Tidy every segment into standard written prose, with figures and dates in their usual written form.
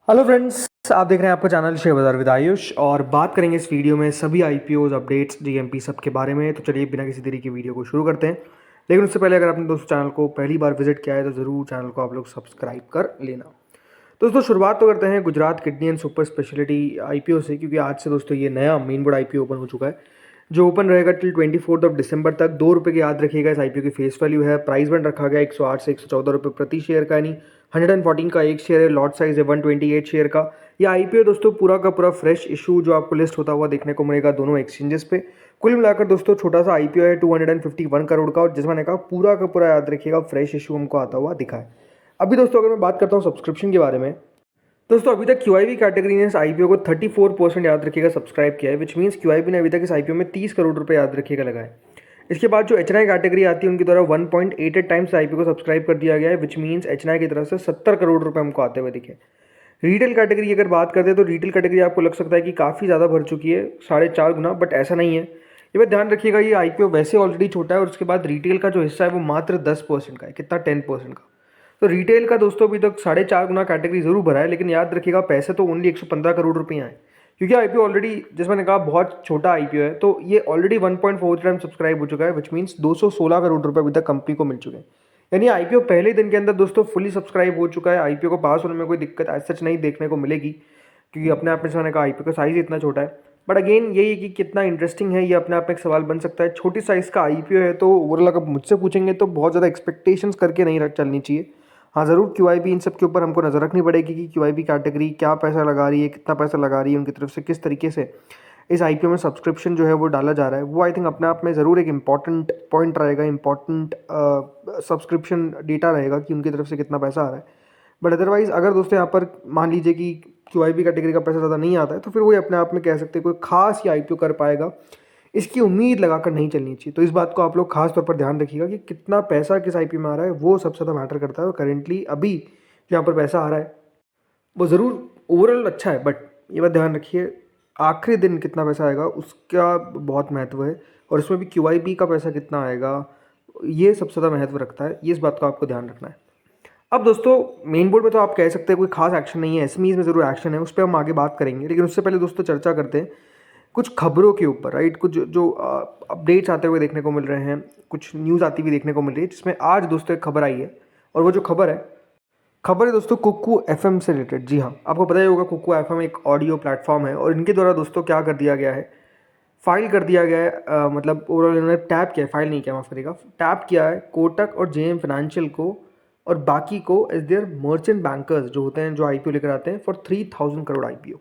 Hello friends, आप देख रहे हैं आपका चैनल शेयर बाजार विद आयुष और बात करेंगे इस वीडियो में सभी आईपीओज अपडेट्स जीएमपी सब के बारे में। तो चलिए बिना किसी देरी की वीडियो को शुरू करते हैं। लेकिन उससे पहले अगर आपने दोस्तों चैनल को पहली बार विजिट किया है तो ज़रूर चैनल को आप लोग सब्सक्राइब कर लेना। दोस्तों शुरुआत तो करते हैं Gujarat kidney and super speciality IPO से, क्योंकि आज से दोस्तों ये नया मेन बोर्ड आईपीओ ओपन हो चुका है जो ओपन रहेगा टिल 24 दिसंबर तक। ₹2 के याद रखिएगा इस आईपीओ की फेस वैल्यू है। प्राइस बैंड रखा गया 108 से ₹114 प्रति शेयर का, यानी 114 का एक शेयर है। लॉट साइज है 128 शेयर का। यह आईपीओ दोस्तों पूरा का पूरा फ्रेश इशू जो आपको लिस्ट होता हुआ देखने को मिलेगा दोनों एक्सचेंजेस पे। कुल मिलाकर दोस्तों छोटा सा आईपीओ है 251 करोड़ का, और जिस मैंने कहा पूरा का पूरा याद रखिएगा फ्रेश इशू हमको आता हुआ दिखा है। अभी दोस्तों अगर मैं बात करता हूँ सब्सक्रिप्शन के बारे में, दोस्तों अभी तक क्यूआईबी कैटेगरी ने इस आईपीओ को 34% याद रखिएगा सब्सक्राइब किया है, विच मीन्स क्यूआईबी ने अभी तक इस आईपीओ में 30 करोड़ रुपए याद रखिएगा लगाए। इसके बाद जो एचएनआई कैटेगरी आती है उनके द्वारा 1.88 टाइम्स आईपीओ को सब्सक्राइब कर दिया गया है, विच मीन्स एचएनआई की तरफ से 70 करोड़ रुपए हमको आते हुए दिखे। रिटेल कैटेगरी की अगर बात करते हैं तो रिटेल कैटेगरी आपको लग सकता है कि काफ़ी ज़्यादा भर चुकी है, 4.5 गुना, बट ऐसा नहीं है। ये बात ध्यान रखिएगा, ये आईपीओ वैसे ऑलरेडी छोटा है और उसके बाद रिटेल का जो हिस्सा है वो मात्र 10% का है। कितना? 10% का। तो रिटेल का दोस्तों अभी तक 4.5 गुना कैटेगरी जरूर भरा है, लेकिन याद रखिएगा पैसे तो ओनली 115 करोड़ रुपए आए, क्योंकि आईपीओ ऑलरेडी जैसे मैंने कहा बहुत छोटा आईपीओ है। तो ये ऑलरेडी 1.4 टाइम सब्सक्राइब हो चुका है, विच मीन्स 216 करोड़ रुपए अभी तक कंपनी को मिल चुके हैं। यानी आईपीओ पहले दिन के अंदर दोस्तों फुली सब्सक्राइब हो चुका है। आईपीओ को पास होने में कोई दिक्कत एज सच नहीं देखने को मिलेगी, क्योंकि अपने आप में मैंने कहा आईपीओ का साइज इतना छोटा है। बट अगेन यही है कि कितना इंटरेस्टिंग है ये अपने आप में एक सवाल बन सकता है। छोटी साइज़ का आईपीओ है तो ओवरऑल अगर मुझसे पूछेंगे तो बहुत ज़्यादा एक्सपेक्टेशंस करके नहीं चलनी चाहिए। हाँ ज़रूर क्यूआईबी इन सब के ऊपर हमको नज़र रखनी पड़ेगी कि क्यूआईबी कैटेगरी क्या पैसा लगा रही है, कितना पैसा लगा रही है, उनकी तरफ से किस तरीके से इस आईपीओ में सब्सक्रिप्शन जो है वो डाला जा रहा है। वो आई थिंक अपने आप में ज़रूर एक इंपॉर्टेंट पॉइंट रहेगा, इंपॉर्टेंट सब्सक्रिप्शन डेटा रहेगा कि उनकी तरफ से कितना पैसा आ रहा है। बट अदरवाइज़ अगर दोस्तों यहाँ पर मान लीजिए कि क्यूआईबी कैटेगरी का पैसा ज़्यादा नहीं आता है तो फिर वही अपने आप में कह सकते हैं कोई खास ये आईपीओ कर पाएगा, इसकी उम्मीद लगाकर नहीं चलनी चाहिए। तो इस बात को आप लोग खास तौर पर ध्यान रखिएगा कि कितना पैसा किस आईपीओ में आ रहा है, वो सबसे ज़्यादा मैटर करता है। और करेंटली अभी जो यहाँ पर पैसा आ रहा है वो ज़रूर ओवरऑल अच्छा है, बट ये बात ध्यान रखिए आखिरी दिन कितना पैसा आएगा उसका बहुत महत्व है, और इसमें भी क्यूआईबी का पैसा कितना आएगा ये सबसे ज़्यादा महत्व रखता है। ये इस बात को आपको ध्यान रखना है। अब दोस्तों मेन बोर्ड में तो आप कह सकते हैं कोई खास एक्शन नहीं है, एसएमईज में ज़रूर एक्शन है, उस पर हम आगे बात करेंगे। लेकिन उससे पहले दोस्तों चर्चा करते हैं कुछ खबरों के ऊपर, राइट। कुछ जो अपडेट्स आते हुए देखने को मिल रहे हैं, कुछ न्यूज़ आती हुई देखने को मिल रही है, जिसमें आज दोस्तों एक खबर आई है। और वो जो खबर है दोस्तों कुकू एफएम से रिलेटेड। जी हाँ, आपको पता ही होगा कुकू एफएम एक ऑडियो प्लेटफॉर्म है, और इनके द्वारा दोस्तों क्या कर दिया गया है, फाइल कर दिया गया है, मतलब ओवरऑल इन्होंने टैप किया है, फाइल नहीं किया, माफ़ करिएगा, टैप किया है कोटक और जेएम फाइनेंशियल को और बाकी को एज देयर मर्चेंट बैंकर्स जो होते हैं, जो आईपीओ लेकर आते हैं फॉर 3000 करोड़ आईपीओ।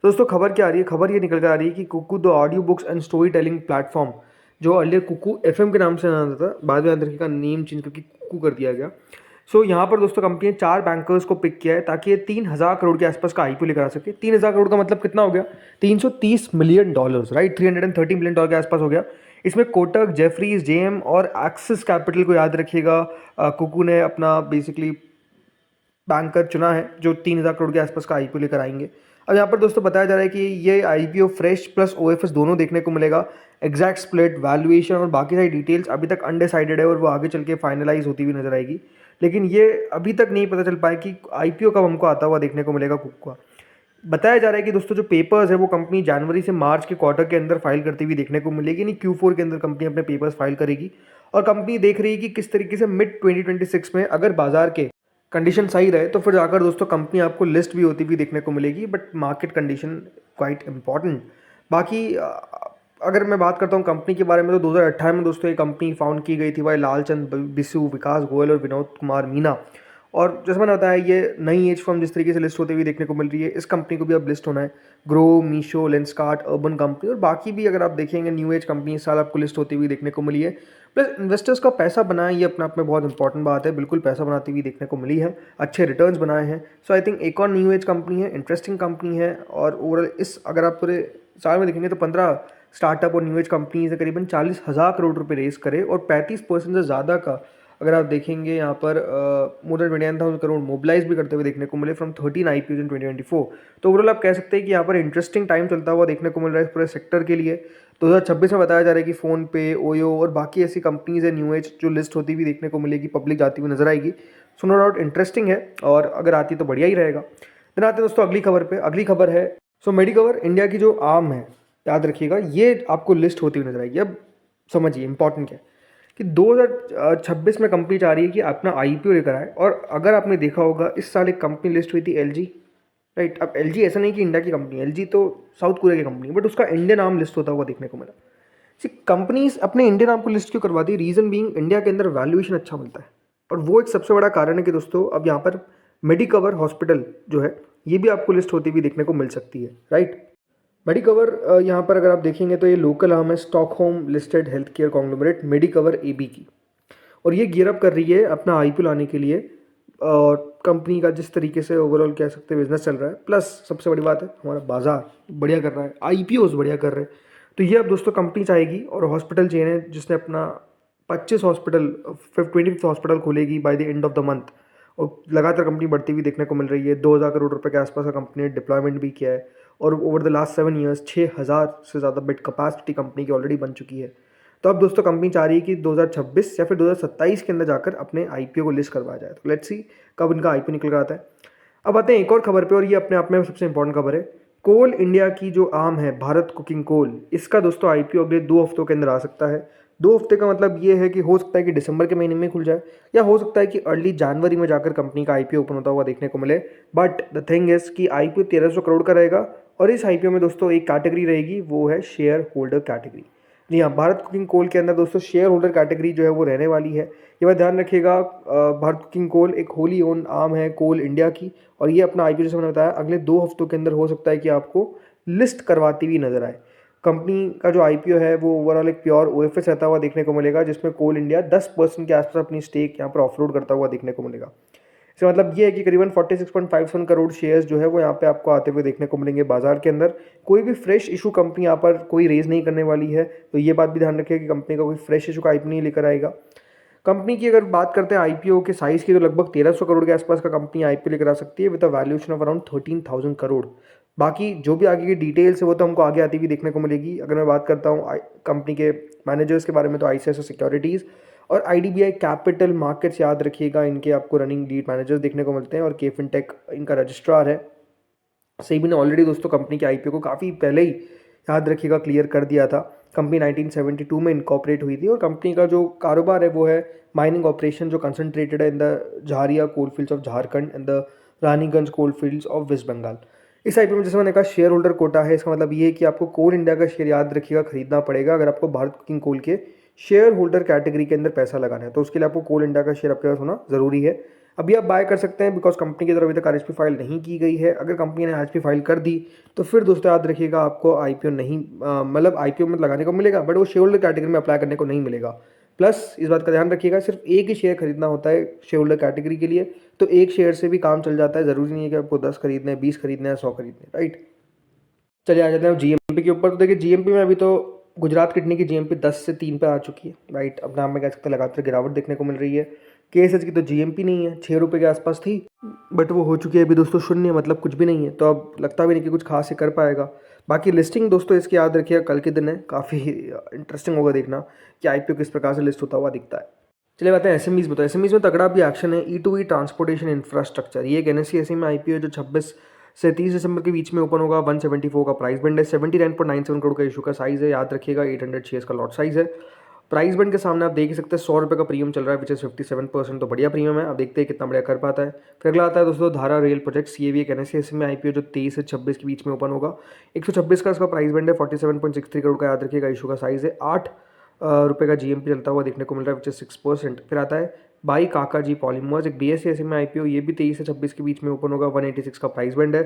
तो दोस्तों खबर क्या आ रही है? खबर ये निकल कर आ रही है कि Kuku the audio books and story telling platform, जो अर्लियर कुकू एफएम के नाम से जाना जाता था, बाद में अंदर का नेम चेंज करके कुकू कर दिया गया। सो यहाँ पर दोस्तों कंपनी ने 4 बैंकर्स को पिक किया है ताकि ये 3000 करोड़ के आसपास का आईपीओ लेकर आ सके। 3000 करोड़ का मतलब कितना हो गया? $330 मिलियन, राइट। $330 मिलियन के आसपास हो गया। इसमें कोटक, जेफरीज, जेएम और एक्सिस कैपिटल को याद रखिएगा कुकू ने अपना बेसिकली बैंकर चुना है जो 3000 करोड़ के आसपास का आईपीओ लेकर आएंगे। अब यहाँ पर दोस्तों बताया जा रहा है कि ये आईपीओ फ्रेश प्लस ओएफएस दोनों देखने को मिलेगा। एग्जैक्ट स्प्लिट, वैल्यूएशन और बाकी सारी डिटेल्स अभी तक अनडिसाइडेड है और वो आगे चल के फाइनलाइज होती हुई नजर आएगी। लेकिन ये अभी तक नहीं पता चल पाया कि आईपीओ कब हमको आता हुआ देखने को मिलेगा कुकू का। बताया जा रहा है कि दोस्तों जो पेपर्स है वो कंपनी जनवरी से मार्च के क्वार्टर के अंदर फाइल करती हुई देखने को मिलेगी, नहीं Q4 के अंदर कंपनी अपने पेपर्स फाइल करेगी। और कंपनी देख रही है कि किस तरीके से मिड 2026 में अगर बाजार के कंडीशन सही रहे तो फिर जाकर दोस्तों कंपनी आपको लिस्ट भी होती हुई देखने को मिलेगी। But market condition quite important. बाकी अगर मैं बात करता हूँ कंपनी के बारे में तो 2018 में दोस्तों ये कंपनी फाउंड की गई थी भाई लालचंद बिसु, विकास गोयल और विनोद कुमार मीना। और जैसे मैंने बताया ये नई एज फर्म जिस तरीके से लिस्ट होते हुए देखने को मिल रही है, इस कंपनी को भी अब लिस्ट होना है। Grow, Meesho, Lenskart, urban company और बाकी भी अगर आप देखेंगे न्यू एज कंपनी इस साल आपको लिस्ट होती हुई देखने को मिली है। प्लस इन्वेस्टर्स का पैसा बनाए, ये अपने आप में बहुत इंपॉर्टेंट बात है। बिल्कुल पैसा बनाती हुई देखने को मिली है, अच्छे रिटर्न्स बनाए हैं। सो आई थिंक एक और न्यू एज कंपनी है, इंटरेस्टिंग कंपनी है। और ओवरऑल इस अगर आप पूरे साल में देखेंगे तो 15 स्टार्टअप और न्यू एज कंपनी से करीबन 40,000 करोड़ रुपए रेस करे, और 35% से ज़्यादा का अगर आप देखेंगे यहाँ पर मोर देन 29,000 करोड़ मोबिलाइज भी करते हुए देखने को मिले फ्रॉम 13 आईपीओ इन 2024। तो ओवरऑल आप कह सकते हैं कि यहाँ पर इंटरेस्टिंग टाइम चलता हुआ देखने को मिल रहा है पूरे सेक्टर के लिए। 2026 में बताया जा रहा है कि फ़ोन पे, ओयो और बाकी ऐसी कंपनीज है न्यू एज जो लिस्ट होती हुई देखने को मिलेगी, पब्लिक जाती हुई नजर आएगी। सो नो डाउट इंटरेस्टिंग है, और अगर आती तो बढ़िया ही रहेगा। देन आते हैं दोस्तों अगली खबर पे। अगली खबर है मेडिकवर इंडिया की जो आर्म है, याद रखिएगा ये आपको लिस्ट होती हुई नजर आएगी। अब समझिए इंपॉर्टेंट क्या है कि 2026 में कंपनी चाह रही है कि अपना आईपीओ लेकर आए। और अगर आपने देखा होगा इस साल एक कंपनी लिस्ट हुई थी एलजी, राइट। अब एलजी ऐसा नहीं कि इंडिया की कंपनी, एलजी तो साउथ कोरिया की कंपनी, बट उसका इंडियन नाम लिस्ट होता हुआ देखने को मिला। सी कंपनीज अपने इंडियन नाम को लिस्ट क्यों करवाती है? रीजन बीइंग इंडिया के अंदर वैल्यूएशन अच्छा मिलता है, और वो एक सबसे बड़ा कारण है कि दोस्तों अब यहाँ पर मेडिकवर हॉस्पिटल जो है ये भी आपको लिस्ट होती हुई देखने को मिल सकती है, राइट। मेडिकवर यहाँ पर अगर आप देखेंगे तो ये लोकल आर्म है Stockholm listed health care conglomerate Medicover AB की, और ये गियर अप कर रही है अपना आईपीओ लाने के लिए। और कंपनी का जिस तरीके से ओवरऑल कह सकते हैं बिजनेस चल रहा है, प्लस सबसे बड़ी बात है हमारा बाजार बढ़िया कर रहा है, आईपीओज बढ़िया कर रहे हैं। तो ये अब दोस्तों कंपनी चाहेगी, और हॉस्पिटल चेन है जिसने अपना 25 हॉस्पिटल 25 हॉस्पिटल खोलेगी by the end of the month. और लगातार कंपनी बढ़ती हुई देखने को मिल रही है। 2000 करोड़ रुपए के आसपास का कंपनी ने डिप्लॉयमेंट भी किया है, और ओवर द लास्ट 7 ईयर्स 6000 से ज़्यादा बेड कैपेसिटी कंपनी की ऑलरेडी बन चुकी है। तो अब दोस्तों कंपनी चाह रही है कि 2026 या फिर 2027 के अंदर जाकर अपने आईपीओ को लिस्ट करवाया जाए। तो लेट्स सी कब इनका आईपीओ निकल कर आता है। अब आते हैं एक और खबर पे, और ये अपने आप में सबसे इंपॉर्टेंट खबर है। कोल इंडिया की जो आर्म है भारत कुकिंग कोल, इसका दोस्तों आईपीओ अगले 2 हफ्तों के अंदर आ सकता है। 2 हफ्ते का मतलब ये है कि हो सकता है कि दिसंबर के महीने में खुल जाए, या हो सकता है कि अर्ली जनवरी में जाकर कंपनी का आईपीओ ओपन होता हुआ देखने को मिले। बट द थिंग इज कि आईपीओ 1300 करोड़ का रहेगा, और इस आईपीओ में दोस्तों एक कैटेगरी रहेगी, वो है शेयर होल्डर कैटेगरी। जी हाँ, भारत कुकिंग कोल के अंदर दोस्तों शेयर होल्डर कैटेगरी जो है वो रहने वाली है। ये बात ध्यान रखिएगा। भारत कुकिंग कोल एक होली ओन आर्म है कोल इंडिया की, और ये अपना आईपीओ जैसे मैंने बताया अगले 2 हफ्तों के अंदर हो सकता है कि आपको लिस्ट करवाती हुई नजर आए। कंपनी का जो आईपीओ है वो ओवरऑल एक प्योर ओएफएस रहता हुआ देखने को मिलेगा, जिसमें कोल इंडिया 10% के आसपास अपनी स्टेक यहाँ पर ऑफलोड करता हुआ देखने को मिलेगा। इसका मतलब ये है कि करीबन 46.57 करोड़ शेयर्स जो है वो यहाँ पे आपको आते हुए देखने को मिलेंगे बाजार के अंदर। कोई भी फ्रेश इशू कंपनी यहाँ पर कोई रेज नहीं करने वाली है, तो ये बात भी ध्यान रखिए कि कंपनी का कोई फ्रेश इशू का आईपीओ नहीं लेकर आएगा। कंपनी की अगर बात करते हैं आईपीओ के साइज की, तो लगभग 1300 करोड़ के आसपास का कंपनी आईपीओ लेकर आ सकती है with a valuation of around 13,000 crore. बाकी जो भी आगे की डिटेल्स है वो तो हमको आगे आती हुई देखने को मिलेगी। अगर मैं बात करता हूँ कंपनी के मैनेजर्स के बारे में, तो आईसीआईसीआई सिक्योरिटीज़ और आईडीबीआई कैपिटल मार्केट्स, याद रखिएगा इनके आपको रनिंग लीड मैनेजर्स देखने को मिलते हैं, और के फिनटेक इनका रजिस्ट्रार है। सेबी ने ऑलरेडी दोस्तों कंपनी के आईपीओ को काफ़ी पहले ही, याद रखिएगा, क्लियर कर दिया था। कंपनी 1972 में इनकॉर्पोरेट हुई थी, और कंपनी का जो कारोबार है वो है माइनिंग ऑपरेशन जो कंसंट्रेटेड है in the Jharia coal fields of Jharkhand and the Raniganj coal fields of west Bengal. इस आईपीओ में जैसे मैंने कहा शेयर होल्डर कोटा है। इसका मतलब ये है कि आपको कोल इंडिया का शेयर, याद रखिएगा, खरीदना पड़ेगा अगर आपको भारत कुकिंग कोल के शेयर होल्डर कैटेगरी के अंदर पैसा लगाना है। तो उसके लिए आपको कोल इंडिया का शेयर आपके पास होना जरूरी है। अभी आप बाय कर सकते हैं बिकॉज कंपनी की तरफ अभी तक आरएचपी फाइल नहीं की गई है। अगर कंपनी ने आरएचपी फाइल कर दी तो फिर दोस्तों याद रखिएगा आपको आईपीओ नहीं, मतलब आईपीओ में लगाने को मिलेगा, बट वो शेयर होल्डर कैटेगरी में अप्लाई करने को नहीं मिलेगा। प्लस इस बात का ध्यान रखिएगा सिर्फ एक ही शेयर खरीदना होता है शेयर होल्डर कैटेगरी के लिए, तो एक शेयर से भी काम चल जाता है। जरूरी नहीं है कि आपको 10 खरीदने हैं, 20 खरीदने हैं, 100 खरीदने, राइट। चलिए आ जाते हैं जीएमपी के ऊपर। तो देखिए जीएमपी में अभी तो गुजरात किडनी की जीएमपी 10 से 3 पे आ चुकी है, राइट। अब नाम में कह सकते हैं लगातार गिरावट देखने को मिल रही है। केएसएच की तो जीएमपी नहीं है, 6 रुपये के आसपास थी, बट वो हो चुकी है अभी दोस्तों शून्य, मतलब कुछ भी नहीं है। तो अब लगता भी नहीं कि कुछ खास से कर पाएगा। बाकी लिस्टिंग दोस्तों इसकी याद रखिएगा कल के दिन है, काफ़ी इंटरेस्टिंग होगा देखना कि आईपीओ किस प्रकार से लिस्ट होता हुआ दिखता है। चलिए बातें एसएमईज बताओ। एसएमईज में तगड़ा भी एक्शन है। ई2ई ट्रांसपोर्टेशन इंफ्रास्ट्रक्चर, ये एक एनएससी एसएमई आईपीओ जो 26 से 30 दिसंबर के बीच में ओपन होगा। 174 का प्राइस बैंड है, 79.97 करोड़ का इशू का साइज है, याद रखिएगा 800 शेयर्स का लॉट साइज है। प्राइस बैंड के सामने आप देख सकते हैं 100 रुपये का प्रीमियम चल रहा है, विच इज 57%, तो बढ़िया प्रीमियम है। अब देखते हैं कितना बढ़िया कर पाता है। फिर अगला आता है दोस्तों धारा रेल प्रोजेक्ट्स, ये भी एक एनएससी एसएमई आईपीओ जो 23 से 26 के बीच में ओपन होगा। 126 का इसका प्राइस बैंड है, 47.63 करोड़ का, याद रखिएगा इशू का साइज है। 8 रुपये का जीएमपी चलता हुआ देखने को मिल रहा है, विच इज 6%। फिर आता है बाई काका जी पॉलीमर्स, एक बीएससी एसएमई आईपीओ, ये भी 23 से 26 के बीच में ओपन होगा। 186 का प्राइस बैंड है,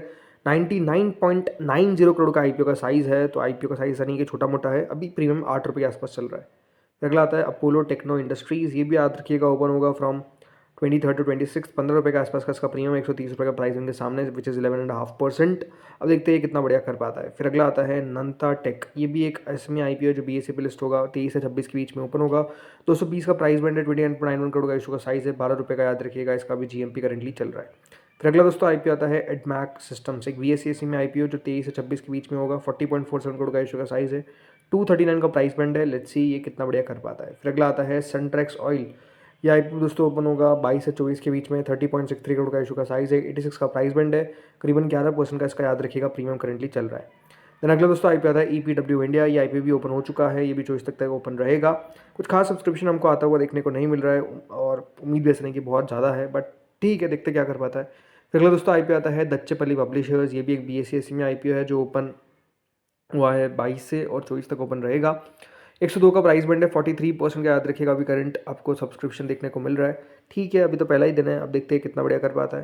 99.90 करोड़ का आईपीओ का साइज है। तो आईपीओ का साइज नहीं कि छोटा मोटा है, अभी प्रीमियम 8 रुपये के आसपास चल रहा है। फिर अगला आता है अपोलो टेक्नो इंडस्ट्रीज़, ये भी याद रखिएगा ओपन होगा फ्रॉम 23 टू 26, 15 रुपये के आसपास का इसका प्रीमियम, 130 रुपये का प्राइस इनके सामने, विच इज़ 11.5%। अब देखते हैं कितना बढ़िया कर पाता है। फिर अगला आता है नंता टेक, ये भी एक एसएमई आईपीओ जो बीएसई पे लिस्ट होगा, 23 से 26 के बीच में ओपन होगा। 220 का प्राइस बैंड है, 29.91 करोड़ का इशू का साइज है, 12 रुपये का, याद रखिएगा इसका भी जीएमपी करेंटली चल रहा है। फिर अगला दोस्तों आईपीओ आता है एडमैक सिस्टम्स, एक बीएसई में आईपीओ जो 23 से 26 के बीच में होगा। 40.47 करोड़ का इशू का साइज है, 239 का प्राइस बैंड है। लेट्स सी ये कितना बढ़िया कर पाता है। फिर अगला आता है सनट्रैक्स ऑयल, ये आईपीओ दोस्तों ओपन होगा 22 से 24 के बीच में। 30.63 करोड़ का इशू का साइज़ है। 86 का प्राइस बैंड है। करीबन 11% का इसका याद रखिएगा प्रीमियम करंटली चल रहा है। देन अगला दोस्तों आईपीओ आता है ईपीडब्ल्यू इंडिया। ये आईपीओ भी ओपन हो चुका है। ये भी 24 तक ओपन रहेगा। कुछ खास सब्सक्रिप्शन हमको आता हुआ देखने को नहीं मिल रहा है और उम्मीद भी ऐसे नहीं कि बहुत ज़्यादा है, बट ठीक है, देखते क्या कर पाता है। फिर अगला दोस्तों आईपीओ आता है दच्चेपल्ली पब्लिशर्स। ये भी एक बीएसई में आईपीओ है जो ओपन हुआ है 22 से और 24 तक ओपन रहेगा। 102 का प्राइस बैंड है। 43% का याद रखिएगा अभी करंट आपको सब्सक्रिप्शन देखने को मिल रहा है। ठीक है, अभी तो पहला ही दिन है, अब देखते हैं कितना बढ़िया कर पाता है।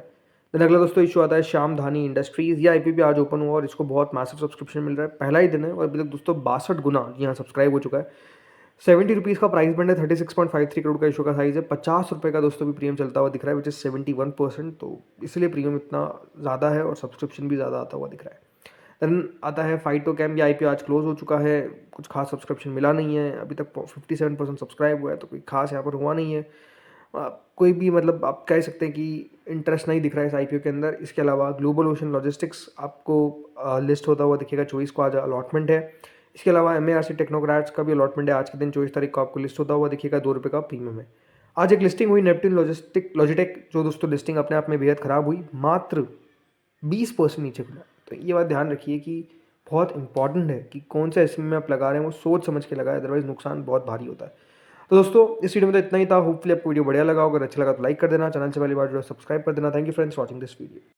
देन अगला दोस्तों इशू आता है श्याम धानी इंडस्ट्रीज़। ये आईपीओ भी आज ओपन हुआ और इसको बहुत मैसिव सब्सक्रिप्शन मिल रहा है। पहला ही दिन है और अभी तक दोस्तों 62 गुना यहाँ सब्सक्राइब हो चुका है। 70 रुपीज़ का प्राइस बैंड है। 36.53 करोड़ का इशू का साइज़ है। 50 रुपये का दोस्तों भी प्रीमियम चलता हुआ दिख रहा है, विच इज़ 71%। तो इसलिए प्रीमियम इतना ज़्यादा है और सब्सक्रिप्शन भी ज़्यादा आता हुआ दिख रहा है। देन आता है फाइटोकेम। ये आईपीओ आज क्लोज हो चुका है। कुछ खास सब्सक्रिप्शन मिला नहीं है अभी तक। 57% सब्सक्राइब हुआ है, तो कोई खास यहाँ पर हुआ नहीं है। कोई भी मतलब आप कह सकते हैं कि इंटरेस्ट नहीं दिख रहा है इस आईपीओ के अंदर। इसके अलावा ग्लोबल ओशन लॉजिस्टिक्स आपको लिस्ट होता हुआ दिखेगा। 24 को आज अलॉटमेंट है। इसके अलावा एमएआरसी टेक्नोक्रेट्स का भी अलॉटमेंट है आज के दिन 24 तारीख को आपको लिस्ट होता हुआ दिखेगा। 2 रुपये का प्रीमियम है। आज एक लिस्टिंग हुई नेपट्टून लॉजिटेक, जो दोस्तों लिस्टिंग अपने आप में बेहद खराब हुई, मात्र 20% नीचे खुला। तो ये बात ध्यान रखिए कि बहुत इंपॉर्टेंट है कि कौन सा एसएम में आप लगा रहे हैं वो सोच समझ के लगाए, अदरवाइज नुकसान बहुत भारी होता है। तो दोस्तों इस वीडियो में तो इतना ही था। होपफुली आपको वीडियो बढ़िया लगा होगा। अगर अच्छा लगा तो लाइक कर देना। चैनल से पहली बार जो है सब्सक्राइब कर देना। Thank you friends watching this video.